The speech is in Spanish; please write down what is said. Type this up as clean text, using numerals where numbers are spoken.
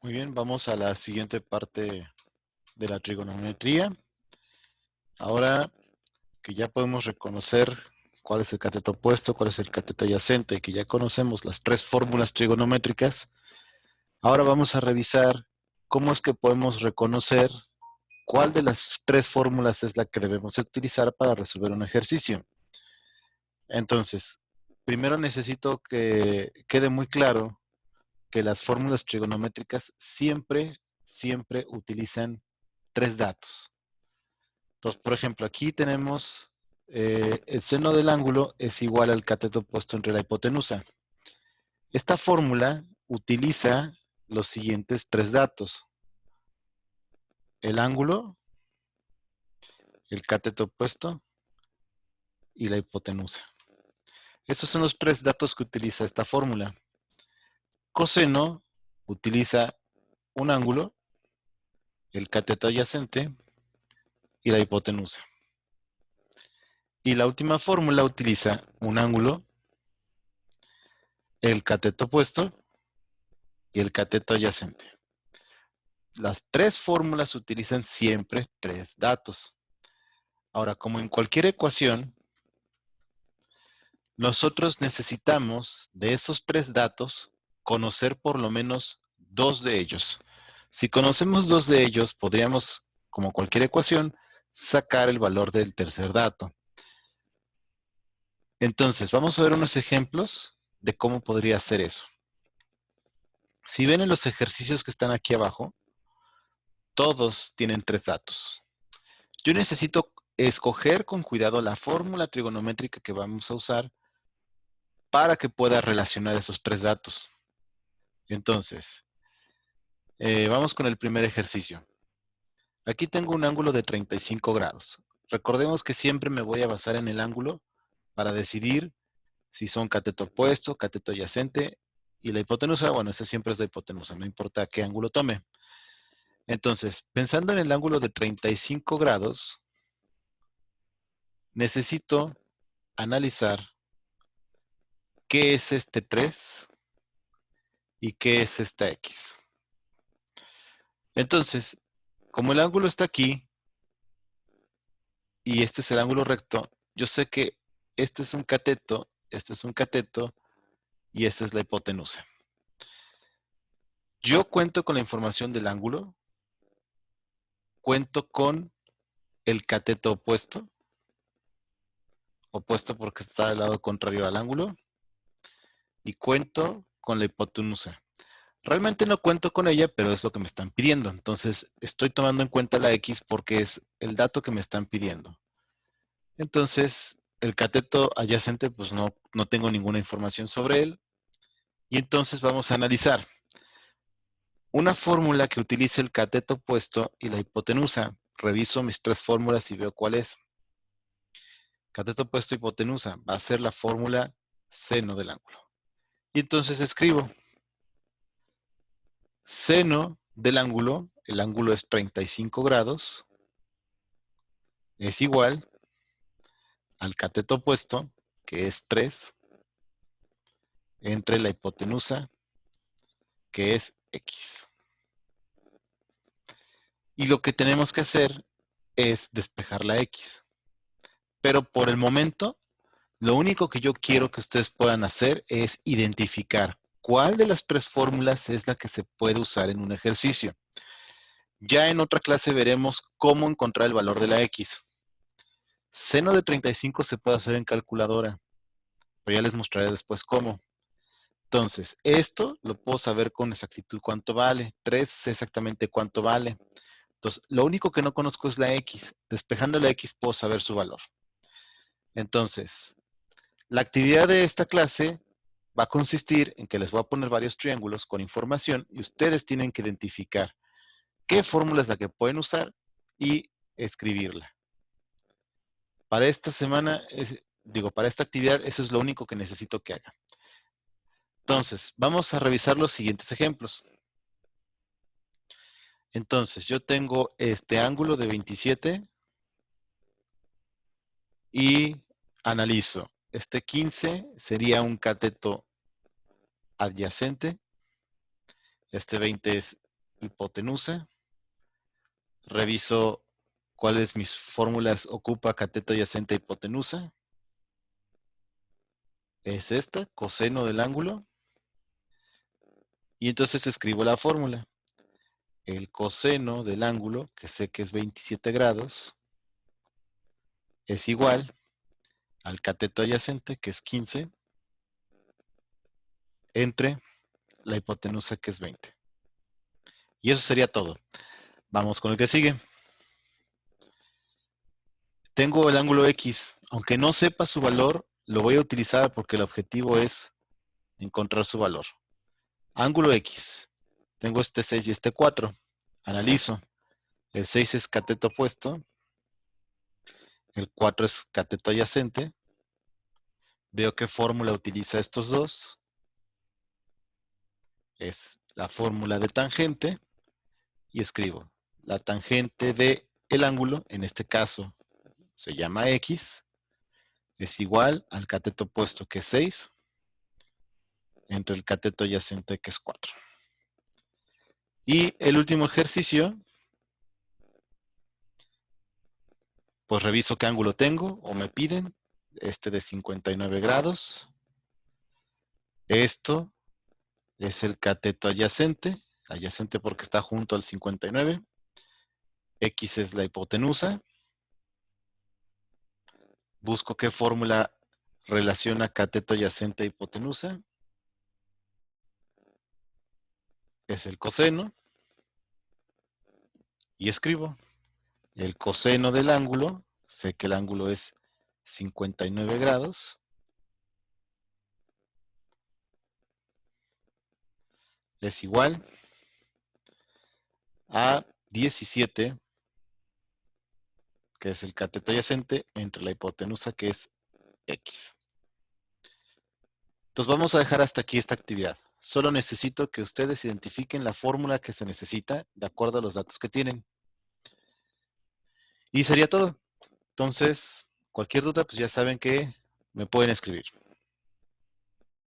Muy bien, vamos a la siguiente parte de la trigonometría. Ahora que ya podemos reconocer cuál es el cateto opuesto, cuál es el cateto adyacente, y que ya conocemos las tres fórmulas trigonométricas, ahora vamos a revisar cómo es que podemos reconocer cuál de las tres fórmulas es la que debemos utilizar para resolver un ejercicio. Entonces, primero necesito que quede muy claro que las fórmulas trigonométricas siempre utilizan tres datos. Entonces, por ejemplo, aquí tenemos el seno del ángulo es igual al cateto opuesto entre la hipotenusa. Esta fórmula utiliza los siguientes tres datos: el ángulo, el cateto opuesto y la hipotenusa. Estos son los tres datos que utiliza esta fórmula. Coseno utiliza un ángulo, el cateto adyacente y la hipotenusa. Y la última fórmula utiliza un ángulo, el cateto opuesto y el cateto adyacente. Las tres fórmulas utilizan siempre tres datos. Ahora, como en cualquier ecuación, nosotros necesitamos de esos tres datos conocer por lo menos dos de ellos. Si conocemos dos de ellos, podríamos, como cualquier ecuación, sacar el valor del tercer dato. Entonces, vamos a ver unos ejemplos de cómo podría ser eso. Si ven en los ejercicios que están aquí abajo, todos tienen tres datos. Yo necesito escoger con cuidado la fórmula trigonométrica que vamos a usar para que pueda relacionar esos tres datos. Entonces, vamos con el primer ejercicio. Aquí tengo un ángulo de 35 grados. Recordemos que siempre me voy a basar en el ángulo para decidir si son cateto opuesto, cateto adyacente y la hipotenusa. Bueno, esta siempre es la hipotenusa, no importa qué ángulo tome. Entonces, pensando en el ángulo de 35 grados, necesito analizar qué es este 3 y qué es esta X. Entonces, como el ángulo está aquí y este es el ángulo recto, yo sé que este es un cateto, este es un cateto y esta es la hipotenusa. Yo cuento con la información del ángulo, cuento con el cateto opuesto, opuesto porque está del lado contrario al ángulo, y cuento con la hipotenusa. Realmente no cuento con ella, pero es lo que me están pidiendo. Entonces, estoy tomando en cuenta la X porque es el dato que me están pidiendo. Entonces, el cateto adyacente, pues no tengo ninguna información sobre él. Y entonces vamos a analizar una fórmula que utilice el cateto opuesto y la hipotenusa. Reviso mis tres fórmulas y veo cuál es. Cateto opuesto y hipotenusa. Va a ser la fórmula seno del ángulo. Y entonces escribo seno del ángulo. El ángulo es 35 grados. Es igual al cateto opuesto, que es 3, entre la hipotenusa, que es X. Y lo que tenemos que hacer es despejar la X. Pero por el momento, lo único que yo quiero que ustedes puedan hacer es identificar cuál de las tres fórmulas es la que se puede usar en un ejercicio. Ya en otra clase veremos cómo encontrar el valor de la X. Seno de 35 se puede hacer en calculadora, pero ya les mostraré después cómo. Entonces, esto lo puedo saber con exactitud cuánto vale. 3 sé exactamente cuánto vale. Entonces, lo único que no conozco es la X. Despejando la X puedo saber su valor. Entonces, la actividad de esta clase va a consistir en que les voy a poner varios triángulos con información y ustedes tienen que identificar qué fórmula es la que pueden usar y escribirla. Para esta semana, para esta actividad, eso es lo único que necesito que hagan. Entonces, vamos a revisar los siguientes ejemplos. Entonces, yo tengo este ángulo de 27 y analizo. Este 15 sería un cateto adyacente. Este 20 es hipotenusa. Reviso cuáles mis fórmulas ocupa cateto adyacente a hipotenusa. Es esta, coseno del ángulo. Y entonces escribo la fórmula. El coseno del ángulo, que sé que es 27 grados, es igual al cateto adyacente, que es 15, entre la hipotenusa, que es 20. Y eso sería todo. Vamos con el que sigue. Tengo el ángulo X. Aunque no sepa su valor, lo voy a utilizar porque el objetivo es encontrar su valor. Ángulo X. Tengo este 6 y este 4. Analizo. El 6 es cateto opuesto. El 4 es cateto adyacente. Veo qué fórmula utiliza estos dos. Es la fórmula de tangente. Y escribo. La tangente de el ángulo, en este caso, se llama X. Es igual al cateto opuesto, que es 6. Entre el cateto adyacente, que es 4. Y el último ejercicio, pues reviso qué ángulo tengo o me piden. Este de 59 grados. Esto es el cateto adyacente. Adyacente porque está junto al 59. X es la hipotenusa. Busco qué fórmula relaciona cateto adyacente a hipotenusa. Es el coseno. Y escribo. El coseno del ángulo, sé que el ángulo es 59 grados, es igual a 17, que es el cateto adyacente, entre la hipotenusa, que es X. Entonces vamos a dejar hasta aquí esta actividad. Solo necesito que ustedes identifiquen la fórmula que se necesita de acuerdo a los datos que tienen. Y sería todo. Entonces, cualquier duda, pues ya saben que me pueden escribir.